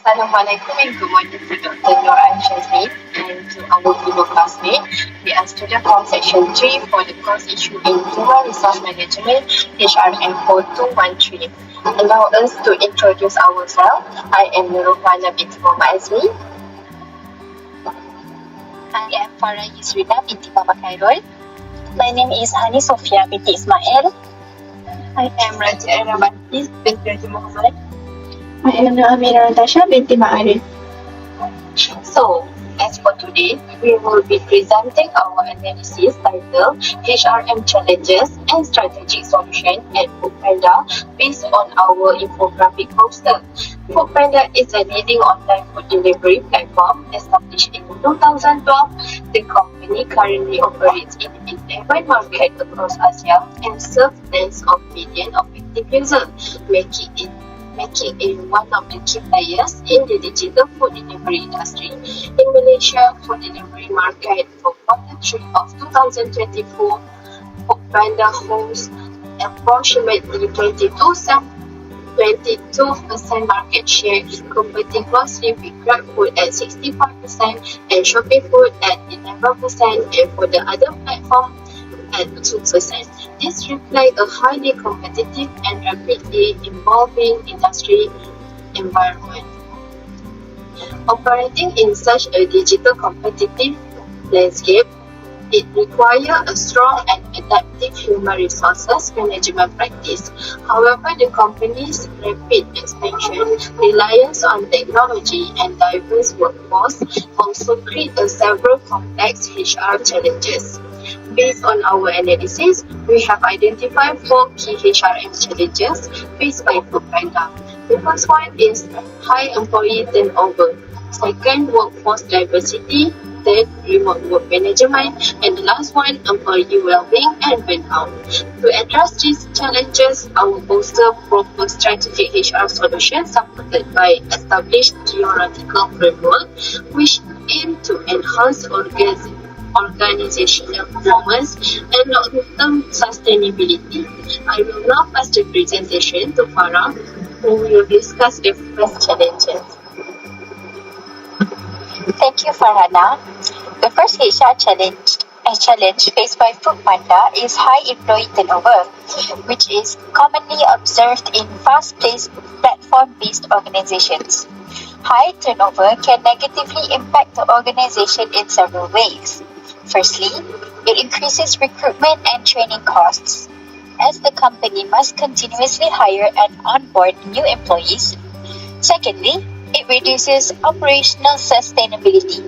Assalamualaikum and good morning to Dr. Noran Shazmin and to our fellow classmates. We are student from section 3 for the course issue in Human Resource Management HRM 4213. Allow us to introduce ourselves. I am Nurulwana binti Muhammad Azmi. I am Farah Yusrina binti Baba Khairul. My name is Hani Sofia binti Ismail. I am Raja Rabanti binti Raja Muhammad. I am Amira Natasha binti Ma'arif. So, as for today, we will be presenting our analysis titled HRM Challenges and Strategic Solutions at Foodpanda based on our infographic poster. Foodpanda is a leading online food delivery platform established in 2012. The company currently operates in 11 markets across Asia and serves tens of millions of active users, making it one of the key players in the digital food delivery industry. In Malaysia, food delivery market for Q3 of 2024, Foodpanda holds approximately 22% market share, competing closely with GrabFood at 65% and ShopeeFood at 11%, and for the other platform at 2%. This reflects a highly competitive and rapidly evolving industry environment. Operating in such a digital competitive landscape, it requires a strong and adaptive human resources management practice. However, the company's rapid expansion, reliance on technology, and diverse workforce also create several complex HR challenges. Based on our analysis, we have identified 4 key HRM challenges faced by Foodpanda. The first one is high employee turnover. Second, workforce diversity. Third, remote work management. And the last one, employee well-being and burnout. To address these challenges, our poster proposes strategic HR solutions supported by established theoretical framework, which aim to enhance organizational performance and long-term sustainability. I will now pass the presentation to Farah, who will discuss the first challenges. Thank you, Farhana. The first HR challenge faced by Foodpanda is high employee turnover, which is commonly observed in fast-paced, platform-based organizations. High turnover can negatively impact the organization in several ways. Firstly, it increases recruitment and training costs, as the company must continuously hire and onboard new employees. Secondly, it reduces operational sustainability.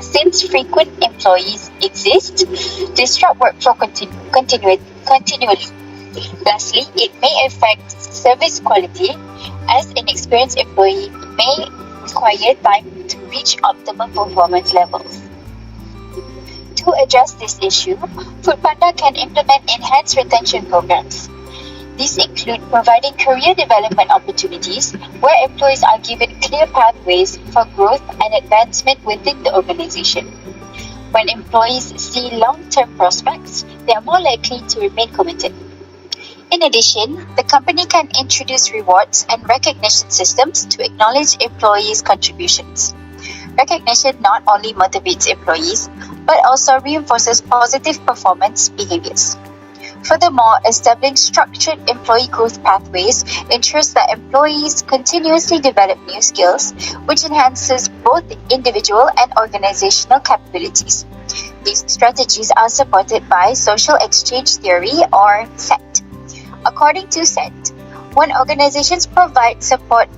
Since frequent employees exist, disrupt workflow continually. Lastly, it may affect service quality, as an experienced employee may require time to reach optimal performance levels. To address this issue, Foodpanda can implement enhanced retention programs. These include providing career development opportunities where employees are given clear pathways for growth and advancement within the organization. When employees see long-term prospects, they are more likely to remain committed. In addition, the company can introduce rewards and recognition systems to acknowledge employees' contributions. Recognition not only motivates employees, but also reinforces positive performance behaviors. Furthermore, establishing structured employee growth pathways ensures that employees continuously develop new skills, which enhances both individual and organizational capabilities. These strategies are supported by social exchange theory, or SET. According to SET, when organizations provide support,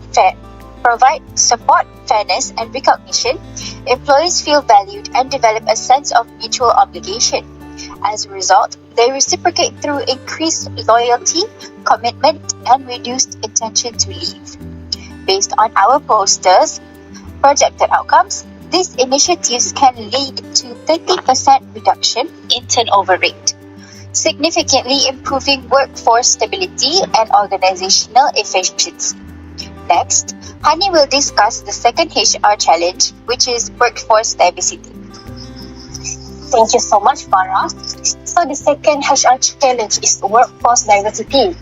fairness, and recognition, employees feel valued and develop a sense of mutual obligation. As a result, they reciprocate through increased loyalty, commitment, and reduced intention to leave. Based on our poster's projected outcomes, these initiatives can lead to 30% reduction in turnover rate, significantly improving workforce stability and organizational efficiency. Next, Hani will discuss the second HR challenge, which is workforce diversity. Thank you so much, Farah. So the second HR challenge is workforce diversity.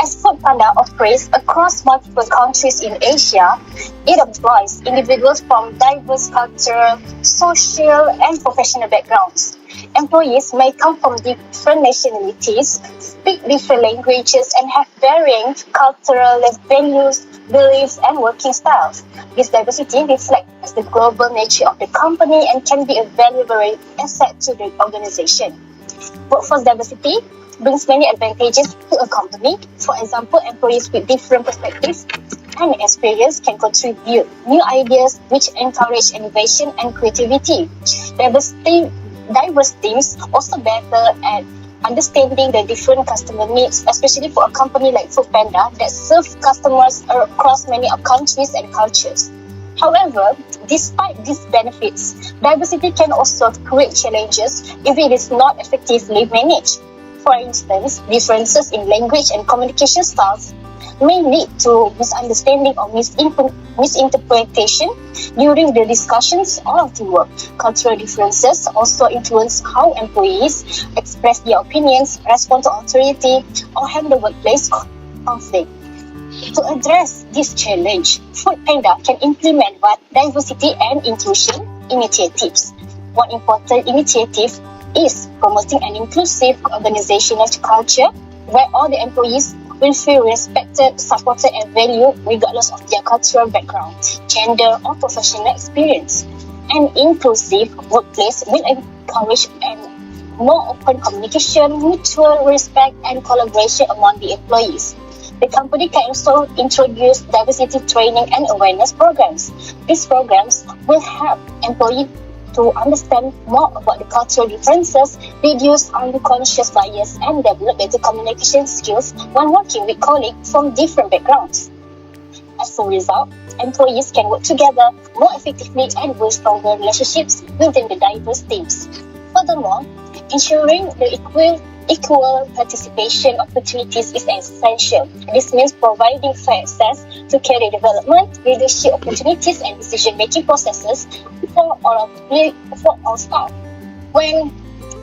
As Foodpanda operates across multiple countries in Asia, it employs individuals from diverse cultural, social, and professional backgrounds. Employees may come from different nationalities, speak different languages, and have varying cultural values, beliefs, and working styles. This diversity reflects the global nature of the company and can be a valuable asset to the organization. Workforce diversity brings many advantages to a company. For example, employees with different perspectives and experience can contribute new ideas which encourage innovation and creativity. Diverse teams also better at understanding the different customer needs, especially for a company like Foodpanda that serves customers across many countries and cultures. However, despite these benefits, diversity can also create challenges if it is not effectively managed. For instance, differences in language and communication styles may lead to misunderstanding or misinterpretation during the discussions or teamwork. Cultural differences also influence how employees express their opinions, respond to authority, or handle workplace conflict. To address this challenge, Foodpanda can implement diversity and inclusion initiatives. One important initiative is promoting an inclusive organizational culture where all the employees will feel respected, supported, and valued regardless of their cultural background, gender, or professional experience. An inclusive workplace will encourage more open communication, mutual respect, and collaboration among the employees. The company can also introduce diversity training and awareness programs. These programs will help employees to understand more about the cultural differences, reduce unconscious bias, and develop better communication skills when working with colleagues from different backgrounds. As a result, employees can work together more effectively and build stronger relationships within the diverse teams. Furthermore, ensuring the equal participation opportunities is essential. This means providing fair access to career development, leadership opportunities, and decision-making processes for all staff. When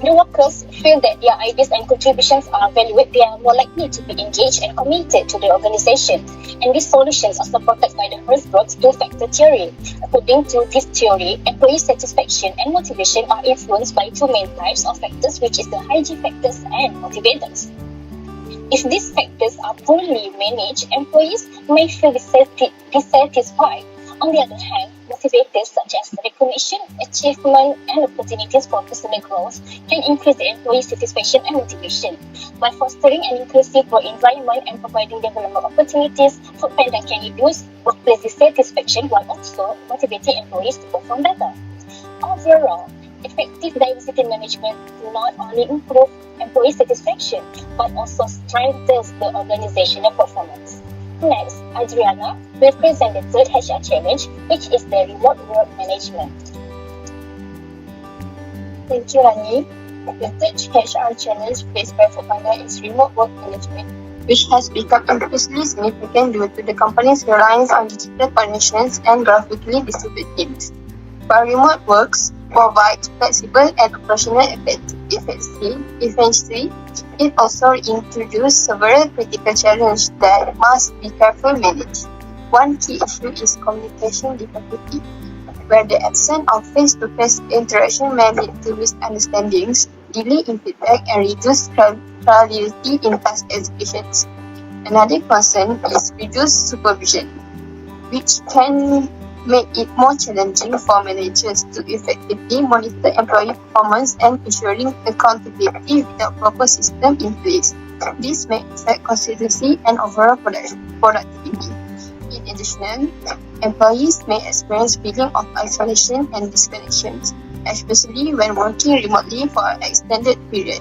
the workers feel that their ideas and contributions are valued, they are more likely to be engaged and committed to the organization. And these solutions are supported by the Herzberg's two-factor theory. According to this theory, employee satisfaction and motivation are influenced by two main types of factors, which is the hygiene factors and motivators. If these factors are poorly managed, employees may feel dissatisfied. On the other hand, motivators such as recognition, achievement, and opportunities for personal growth can increase the employee satisfaction and motivation. By fostering an inclusive work environment and providing development opportunities, Foodpanda can reduce workplace dissatisfaction while also motivating employees to perform better. Overall, effective diversity management not only improves employee satisfaction but also strengthens the organizational performance. Next, Adriana will present the third HR challenge, which is the remote work management. Thank you, Rani. The third HR challenge faced by Foodpanda is remote work management, which has become increasingly significant due to the company's reliance on digital connections and graphically distributed teams. While remote works provides flexible and operational efficiency, it also introduces several critical challenges that must be carefully managed. One key issue is communication difficulty, where the absence of face-to-face interaction may lead to misunderstandings, delay in feedback, and reduce clarity in task executions. Another concern is reduced supervision, which can make it more challenging for managers to effectively monitor employee performance and ensuring accountability without proper system in place. This may affect consistency and overall productivity. In addition, employees may experience feeling of isolation and disconnections, especially when working remotely for an extended period.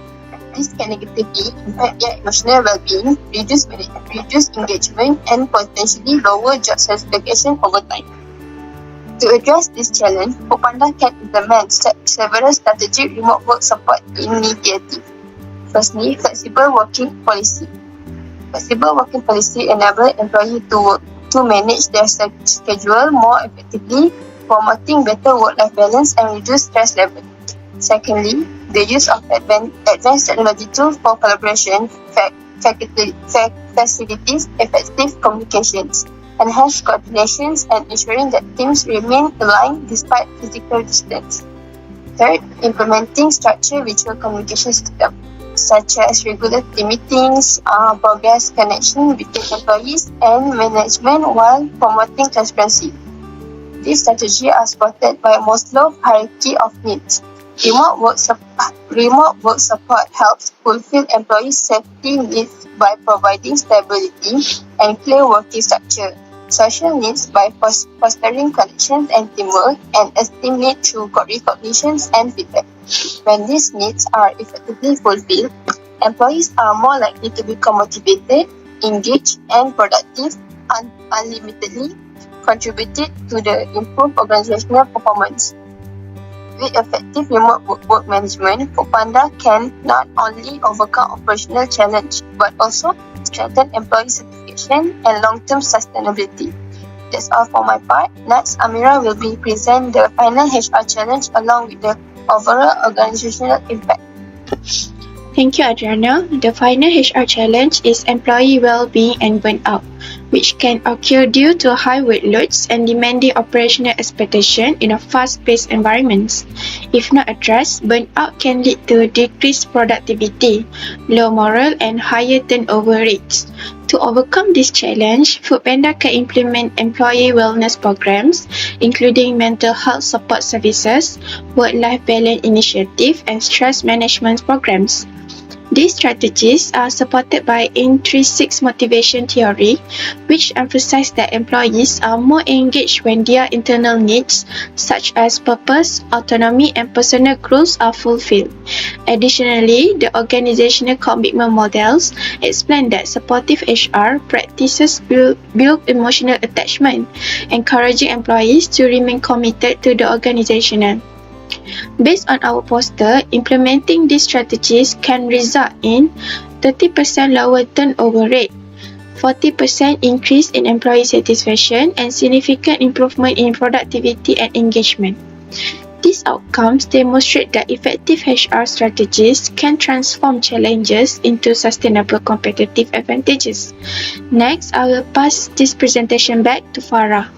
This can negatively impact their emotional well-being, reduce engagement, and potentially lower job satisfaction over time. To address this challenge, Foodpanda can implement several strategic remote work support initiatives. Firstly, flexible working policy. Flexible working policy enables employees to manage their schedule more effectively, promoting better work-life balance and reduce stress level. Secondly, the use of advanced technology tools for collaboration facilitates effective communications, enhanced coordinations, and ensuring that teams remain aligned despite physical distance. Third, implementing structured visual communication systems, such as regular team meetings, progress connection between employees and management while promoting transparency. These strategies are supported by Maslow's hierarchy of needs. Remote work support helps fulfill employee safety needs by providing stability and clear working structure. Social needs by fostering connections and teamwork, and esteem need through recognitions and feedback. When these needs are effectively fulfilled, employees are more likely to become motivated, engaged, and productive, unlimitedly contributed to the improved organizational performance. With effective remote work management, Foodpanda can not only overcome operational challenges but also strengthen employee satisfaction and long-term sustainability. That's all for my part. Next, Amira will be present the final HR challenge along with the overall organizational impact. Thank you, Adriana. The final HR challenge is employee well-being and burnout, which can occur due to high workloads and demanding operational expectation in a fast-paced environment. If not addressed, burnout can lead to decreased productivity, low morale, and higher turnover rates. To overcome this challenge, Foodpanda can implement employee wellness programs, including mental health support services, work-life balance initiative, and stress management programs. These strategies are supported by intrinsic motivation theory, which emphasizes that employees are more engaged when their internal needs, such as purpose, autonomy, and personal growth, are fulfilled. Additionally, the organizational commitment models explain that supportive HR practices build emotional attachment, encouraging employees to remain committed to the organization. Based on our poster, implementing these strategies can result in 30% lower turnover rate, 40% increase in employee satisfaction, and significant improvement in productivity and engagement. These outcomes demonstrate that effective HR strategies can transform challenges into sustainable competitive advantages. Next, I will pass this presentation back to Farah.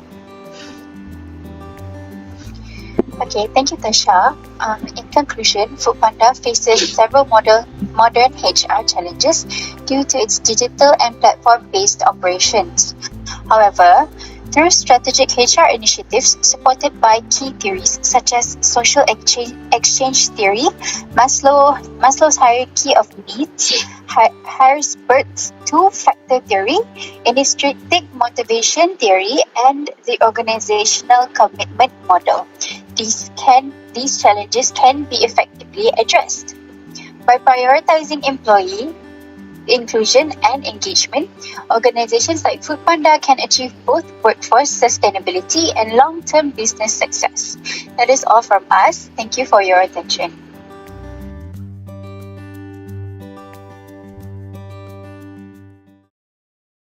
Okay, thank you, Tasha. In conclusion, Foodpanda faces several modern HR challenges due to its digital and platform-based operations. However, through strategic HR initiatives supported by key theories such as social exchange theory, Maslow's hierarchy of needs, Herzberg's two-factor theory, intrinsic motivation theory, and the organizational commitment model, these challenges can be effectively addressed. By prioritizing employee inclusion and engagement, organizations like Foodpanda can achieve both workforce sustainability and long-term business success. That is all from us. Thank you for your attention.